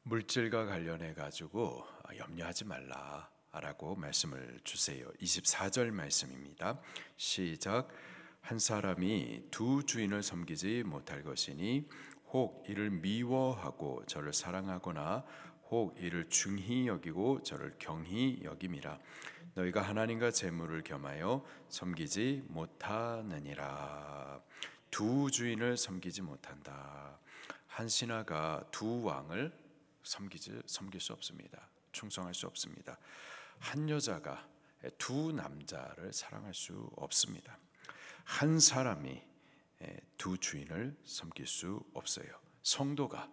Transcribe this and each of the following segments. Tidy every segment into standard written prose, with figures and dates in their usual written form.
물질과 관련해 가지고 염려하지 말라라고 말씀을 주세요. 24절 말씀입니다. 시작. 한 사람이 두 주인을 섬기지 못할 것이니 혹 이를 미워하고 저를 사랑하거나 혹 이를 중히 여기고 저를 경히 여김이라. 너희가 하나님과 재물을 겸하여 섬기지 못하느니라. 두 주인을 섬기지 못한다. 한 신하가 두 왕을 섬길 수 없습니다. 충성할 수 없습니다. 한 여자가 두 남자를 사랑할 수 없습니다. 한 사람이 두 주인을 섬길 수 없어요. 성도가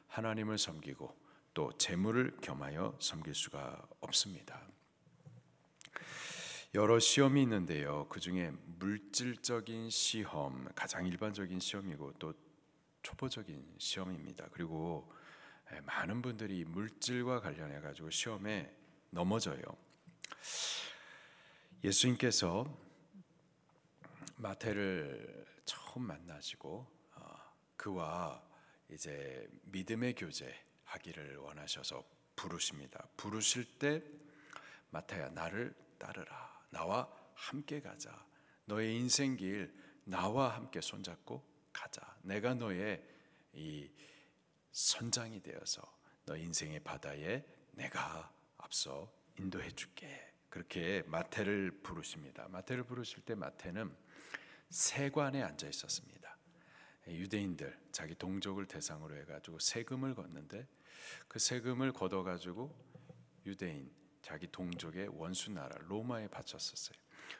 하나님을 섬기고 또 재물을 겸하여 섬길 수가 없습니다. 여러 시험이 있는데요. 그 중에 물질적인 시험, 가장 일반적인 시험이고 또 초보적인 시험입니다. 그리고 많은 분들이 물질과 관련해 가지고 시험에 넘어져요. 예수님께서 마태를 처음 만나시고 그와 이제 믿음의 교제하기를 원하셔서 부르십니다. 부르실 때 마태야 나를 따르라. 나와 함께 가자. 너의 인생길 나와 함께 손잡고 가자. 내가 너의 이 선장이 되어서 너 인생의 바다에 내가 앞서 인도해 줄게. 그렇게 마태를 부르십니다. 마태를 부르실 때 마태는 세관에 앉아 있었습니다. 유대인들 자기 동족을 대상으로 해가지고 세금을 걷는데 그 세금을 걷어가지고 유대인 자기 동족의 원수 나라 로마에 바쳤었어요.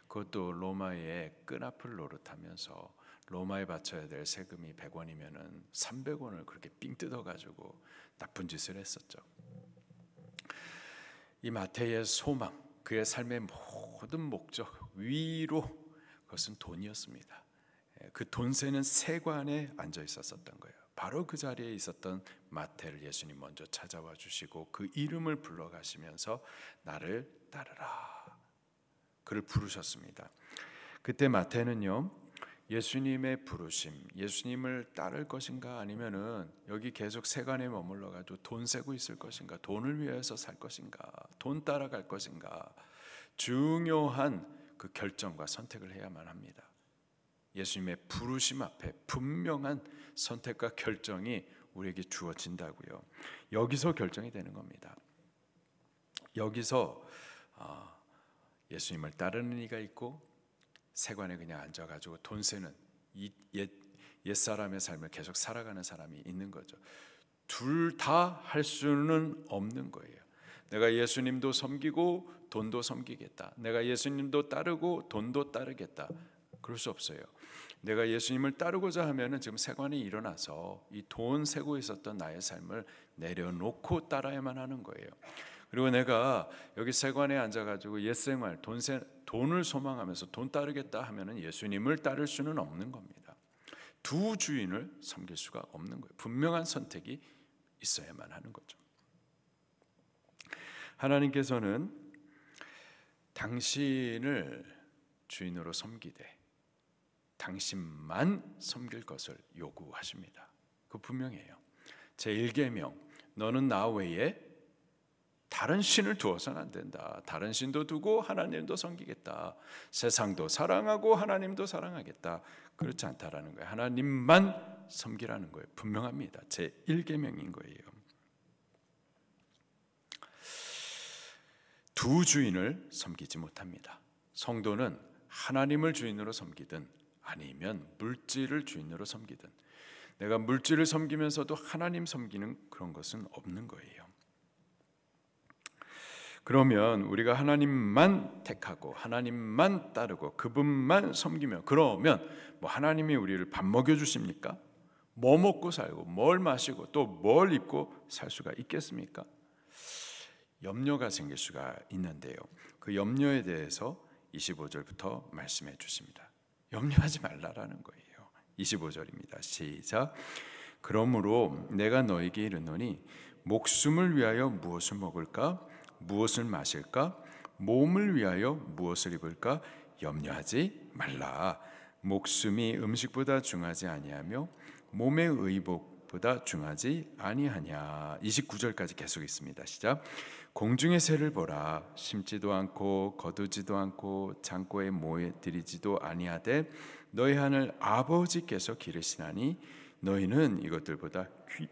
그것도 로마의 끈앞을 노릇하면서 로마에 바쳐야 될 세금이 100원이면은 300원을 그렇게 삥 뜯어가지고 나쁜 짓을 했었죠. 이 마태의 소망, 그의 삶의 모든 목적, 위로 그것은 돈이었습니다. 그 돈세는 세관에 앉아 있었던 거예요. 바로 그 자리에 있었던 마태를 예수님 먼저 찾아와 주시고 그 이름을 불러가시면서 나를 따르라. 그를 부르셨습니다. 그때 마태는요. 예수님의 부르심, 예수님을 따를 것인가 아니면은 여기 계속 세관에 머물러 가지고 돈 세고 있을 것인가, 돈을 위해서 살 것인가, 돈 따라갈 것인가, 중요한 그 결정과 선택을 해야만 합니다. 예수님의 부르심 앞에 분명한 선택과 결정이 우리에게 주어진다고요. 여기서 결정이 되는 겁니다. 여기서 예수님을 따르는 이가 있고 세관에 그냥 앉아가지고 돈 세는 옛사람의 삶을 계속 살아가는 사람이 있는 거죠. 둘 다 할 수는 없는 거예요. 내가 예수님도 섬기고 돈도 섬기겠다. 내가 예수님도 따르고 돈도 따르겠다. 그럴 수 없어요. 내가 예수님을 따르고자 하면은 지금 세관이 일어나서 이 돈 세고 있었던 나의 삶을 내려놓고 따라야만 하는 거예요. 그리고 내가 여기 세관에 앉아가지고 옛생활 돈을 소망하면서 돈 따르겠다 하면은 예수님을 따를 수는 없는 겁니다. 두 주인을 섬길 수가 없는 거예요. 분명한 선택이 있어야만 하는 거죠. 하나님께서는 당신을 주인으로 섬기되 당신만 섬길 것을 요구하십니다. 그 분명해요. 제1계명 너는 나 외에 다른 신을 두어서는 안 된다. 다른 신도 두고 하나님도 섬기겠다. 세상도 사랑하고 하나님도 사랑하겠다. 그렇지 않다라는 거예요. 하나님만 섬기라는 거예요. 분명합니다. 제1계명인 거예요. 두 주인을 섬기지 못합니다. 성도는 하나님을 주인으로 섬기든 아니면 물질을 주인으로 섬기든 내가 물질을 섬기면서도 하나님 섬기는 그런 것은 없는 거예요. 그러면 우리가 하나님만 택하고 하나님만 따르고 그분만 섬기면 그러면 뭐 하나님이 우리를 밥 먹여주십니까? 뭐 먹고 살고 뭘 마시고 또 뭘 입고 살 수가 있겠습니까? 염려가 생길 수가 있는데요. 그 염려에 대해서 25절부터 말씀해 주십니다. 염려하지 말라라는 거예요. 25절입니다. 시작. 그러므로 내가 너에게 이르노니 목숨을 위하여 무엇을 먹을까? 무엇을 마실까? 몸을 위하여 무엇을 입을까? 염려하지 말라. 목숨이 음식보다 중하지 아니하며 몸의 의복 것보다 중하지 아니하냐. 29절까지 계속 있습니다. 시작. 공중의 새를 보라. 심지도 않고 거두지도 않고 창고에 모여들이지도 아니하되 너희 하늘 아버지께서 기르시나니 너희는 이것들보다 귀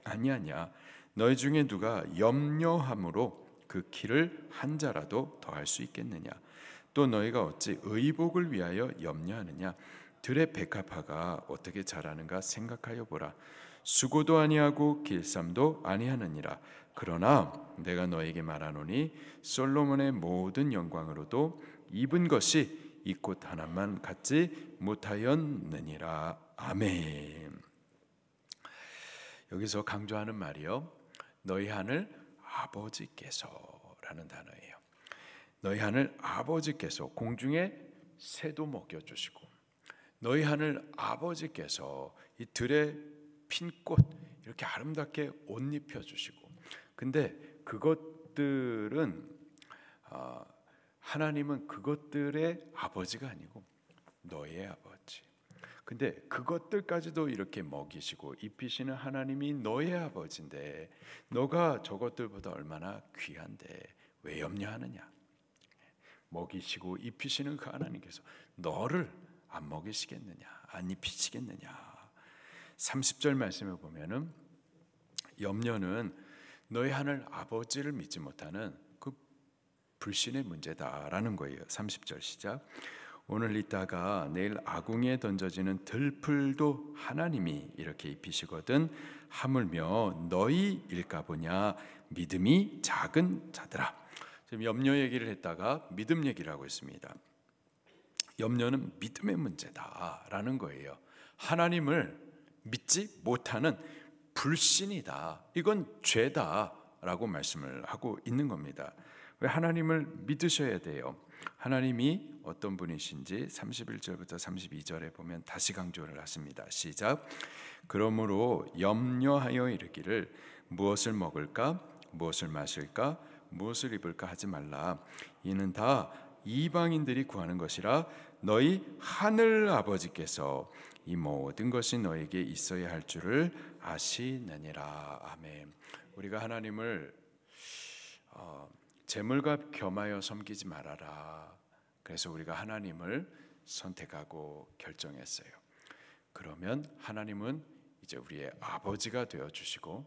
아니하냐. 너희 중에 누가 염려함으로 그 키를 한 자라도 더할 수 있겠느냐. 또 너희가 어찌 의복을 위하여 염려하느냐. 들의 백합화가 어떻게 자라는가 생각하여 보라. 수고도 아니하고 길쌈도 아니하느니라. 그러나 내가 너에게 말하노니 솔로몬의 모든 영광으로도 입은 것이 이 꽃 하나만 갖지 못하였느니라. 아멘. 여기서 강조하는 말이요, 너희 하늘 아버지께서라는 단어예요. 너희 하늘 아버지께서 공중에 새도 먹여주시고, 너희 하늘 아버지께서 이 들에 핀 꽃 이렇게 아름답게 옷 입혀주시고, 근데 그것들은 하나님은 그것들의 아버지가 아니고 너의 아버지. 근데 그것들까지도 이렇게 먹이시고 입히시는 하나님이 너의 아버지인데 너가 저것들보다 얼마나 귀한데 왜 염려하느냐. 먹이시고 입히시는 그 하나님께서 너를 안 먹이시겠느냐, 안 입히시겠느냐. 30절 말씀을 보면은 염려는 너희 하늘 아버지를 믿지 못하는 그 불신의 문제다라는 거예요. 30절 시작. 오늘 있다가 내일 아궁이에 던져지는 들풀도 하나님이 이렇게 입히시거든 하물며 너희일까 보냐 믿음이 작은 자들아. 지금 염려 얘기를 했다가 믿음 얘기를 하고 있습니다. 염려는 믿음의 문제다라는 거예요. 하나님을 믿지 못하는 불신이다. 이건 죄다라고 말씀을 하고 있는 겁니다. 왜 하나님을 믿으셔야 돼요? 하나님이 어떤 분이신지 31절부터 32절에 보면 다시 강조를 하십니다. 시작. 그러므로 염려하여 이르기를 무엇을 먹을까, 무엇을 마실까, 무엇을 입을까 하지 말라. 이는 다 이방인들이 구하는 것이라 너희 하늘 아버지께서 이 모든 것이 너에게 있어야 할 줄을 아시느니라. 아멘. 우리가 하나님을 재물과 겸하여 섬기지 말아라. 그래서 우리가 하나님을 선택하고 결정했어요. 그러면 하나님은 이제 우리의 아버지가 되어 주시고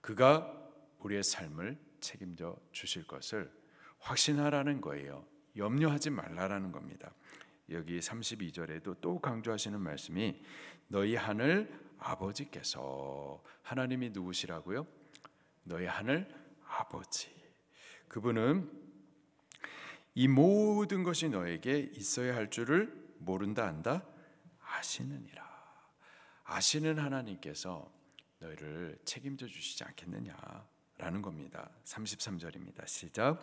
그가 우리의 삶을 책임져 주실 것을 확신하라는 거예요. 염려하지 말라라는 겁니다. 여기 32절에도 또 강조하시는 말씀이 너희 하늘 아버지께서, 하나님이 누구시라고요? 너희 하늘 아버지. 그분은 이 모든 것이 너에게 있어야 할 줄을 모른다 안다? 아시느니라. 아시는 하나님께서 너희를 책임져 주시지 않겠느냐라는 겁니다. 33절입니다. 시작.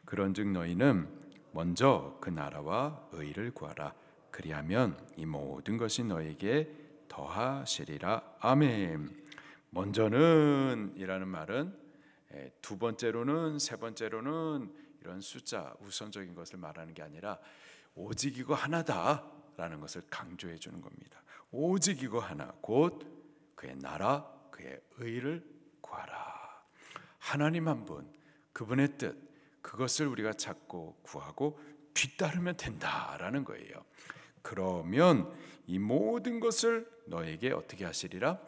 그런즉 너희는 먼저 그 나라와 의를 구하라. 그리하면 이 모든 것이 너에게 더하시리라. 아멘. 먼저는 이라는 말은 두 번째로는, 세 번째로는 이런 숫자 우선적인 것을 말하는 게 아니라 오직 이거 하나다라는 것을 강조해 주는 겁니다. 오직 이거 하나, 곧 그의 나라, 그의 의를 구하라. 하나님 한 분, 그분의 뜻, 그것을 우리가 찾고 구하고 뒤따르면 된다라는 거예요. 그러면 이 모든 것을 너에게 어떻게 하시리라?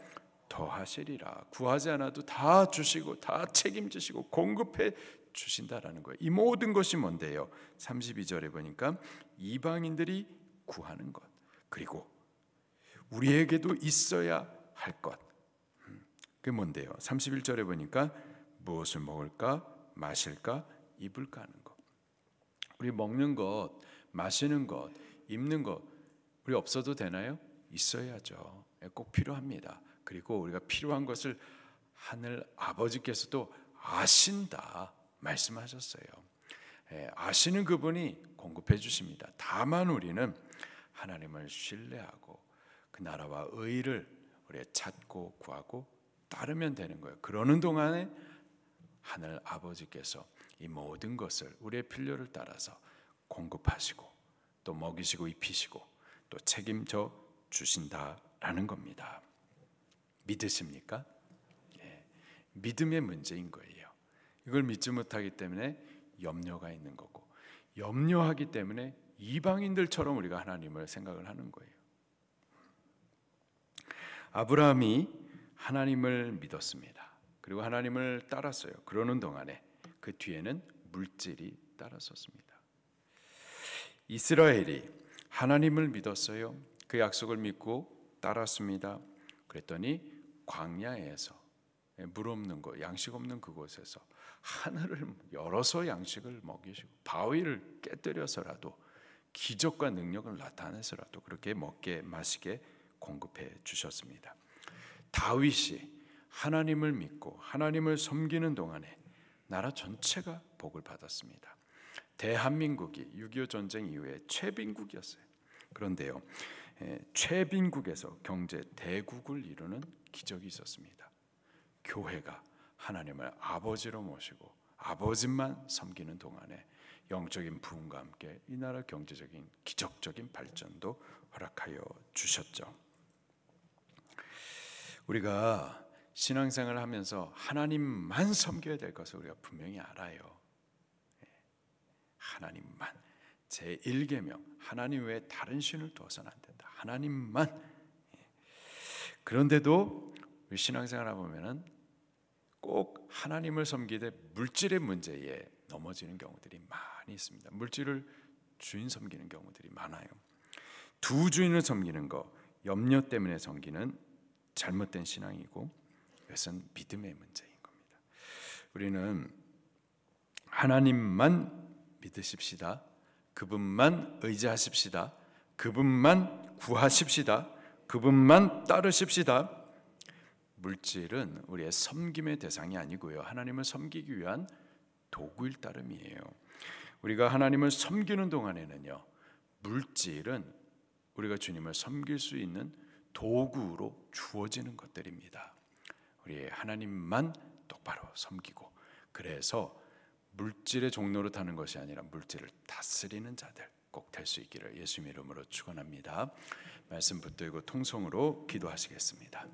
더하시리라. 구하지 않아도 다 주시고 다 책임지시고 공급해 주신다라는 거예요. 이 모든 것이 뭔데요? 32절에 보니까 이방인들이 구하는 것, 그리고 우리에게도 있어야 할 것. 그게 뭔데요? 31절에 보니까 무엇을 먹을까, 마실까, 입을까 하는 것. 우리 먹는 것, 마시는 것, 입는 것 우리 없어도 되나요? 있어야죠. 꼭 필요합니다. 그리고 우리가 필요한 것을 하늘 아버지께서도 아신다 말씀하셨어요. 아시는 그분이 공급해 주십니다. 다만 우리는 하나님을 신뢰하고 그 나라와 의를 우리가 찾고 구하고 따르면 되는 거예요. 그러는 동안에 하늘 아버지께서 이 모든 것을 우리의 필요를 따라서 공급하시고 또 먹이시고 입히시고 또 책임져 주신다라는 겁니다. 믿으십니까? 예, 믿음의 문제인 거예요. 이걸 믿지 못하기 때문에 염려가 있는 거고, 염려하기 때문에 이방인들처럼 우리가 하나님을 생각을 하는 거예요. 아브라함이 하나님을 믿었습니다. 그리고 하나님을 따랐어요. 그러는 동안에 그 뒤에는 물질이 따랐었습니다. 이스라엘이 하나님을 믿었어요. 그 약속을 믿고 따랐습니다. 그랬더니 광야에서 물 없는 곳, 양식 없는 그곳에서 하늘을 열어서 양식을 먹이시고 바위를 깨뜨려서라도 기적과 능력을 나타내서라도 그렇게 먹게 마시게 공급해 주셨습니다. 다윗이 하나님을 믿고 하나님을 섬기는 동안에 나라 전체가 복을 받았습니다. 대한민국이 6.25 전쟁 이후에 최빈국이었어요. 그런데요, 최빈국에서 경제 대국을 이루는 기적이 있었습니다. 교회가 하나님을 아버지로 모시고 아버지만 섬기는 동안에 영적인 부흥과 함께 이 나라 경제적인 기적적인 발전도 허락하여 주셨죠. 우리가 신앙생활을 하면서 하나님만 섬겨야 될 것을 우리가 분명히 알아요. 하나님만. 제1계명 하나님 외에 다른 신을 두어서는 안 된다. 하나님만. 그런데도 우리 신앙생활을 보면은 꼭 하나님을 섬기되 물질의 문제에 넘어지는 경우들이 많이 있습니다. 물질을 주인 섬기는 경우들이 많아요. 두 주인을 섬기는 거, 염려 때문에 섬기는 잘못된 신앙이고, 이것은 믿음의 문제인 겁니다. 우리는 하나님만 믿으십시다. 그분만 의지하십시다. 그분만 구하십시다. 그분만 따르십시다. 물질은 우리의 섬김의 대상이 아니고요, 하나님을 섬기기 위한 도구일 따름이에요. 우리가 하나님을 섬기는 동안에는요, 물질은 우리가 주님을 섬길 수 있는 도구로 주어지는 것들입니다. 우리 하나님만 똑바로 섬기고, 그래서 물질의 종로로 타는 것이 아니라 물질을 다스리는 자들 꼭 될 수 있기를 예수님 이름으로 축원합니다. 말씀 붙들고 통성으로 기도하시겠습니다.